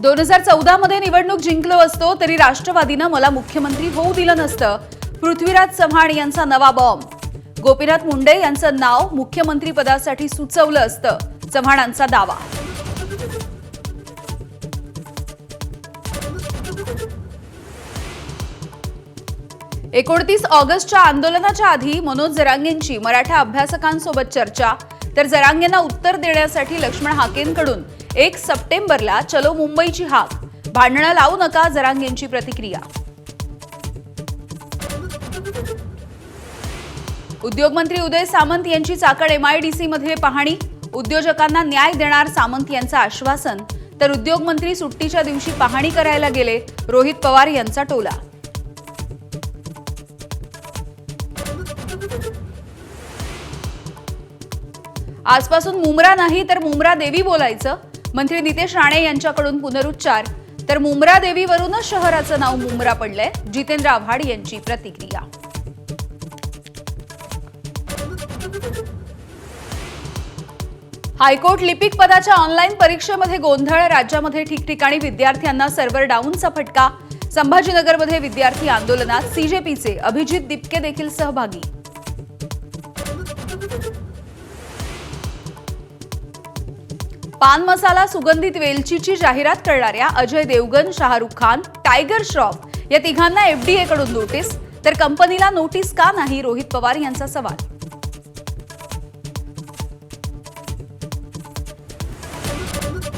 2014 मध्ये निवडणूक जिंकलो असतो तरी राष्ट्रवादीनं मला मुख्यमंत्री होऊ दिलं नसतं. पृथ्वीराज चव्हाण यांचा नवा बॉम्ब. गोपीनाथ मुंडे यांचं नाव मुख्यमंत्री पदासाठी सुचवलं असतं, चव्हाणांचा दावा. एकोणतीस ऑगस्टच्या आंदोलनाच्या आधी मनोज जरांगेंची मराठा अभ्यासकांसोबत चर्चा. तर जरांगेंना उत्तर देण्यासाठी लक्ष्मण हाकेंकडून 1 सप्टेंबरला चलो मुंबईची हाक. भांडणं लावू नका, जरांगेंची प्रतिक्रिया. उद्योगमंत्री उदय सामंत यांची चाकण MIDC मध्ये पाहणी. उद्योजकांना न्याय देणार सामंत यांचं आश्वासन. तर उद्योगमंत्री सुट्टीच्या दिवशी पाहणी करायला गेले, रोहित पवार यांचा टोला. आजपासून मुंब्रा नाही तर मुंब्रा देवी बोलायचं. मंत्री नितेश राणे यांच्याकडून पुनरुच्चार. तर मुंब्रा देवीवरूनच शहराचं नाव मुंब्रा पडलंय, जितेंद्र आव्हाड यांची प्रतिक्रिया. हायकोर्ट लिपिक पदाच्या ऑनलाईन परीक्षेमध्ये गोंधळ. राज्यामध्ये ठिकठिकाणी विद्यार्थ्यांना सर्व्हर डाऊनचा फटका. संभाजीनगरमध्ये विद्यार्थी आंदोलनात CJPचे अभिजित दिपके देखील सहभागी. पान मसाला सुगंधित वेलचीची जाहिरात करणाऱ्या अजय देवगन, शाहरुख खान, टायगर श्रॉफ या तिघांना FDA कडून नोटीस. तर कंपनीला नोटीस का नाही, रोहित पवार यांचा सवाल.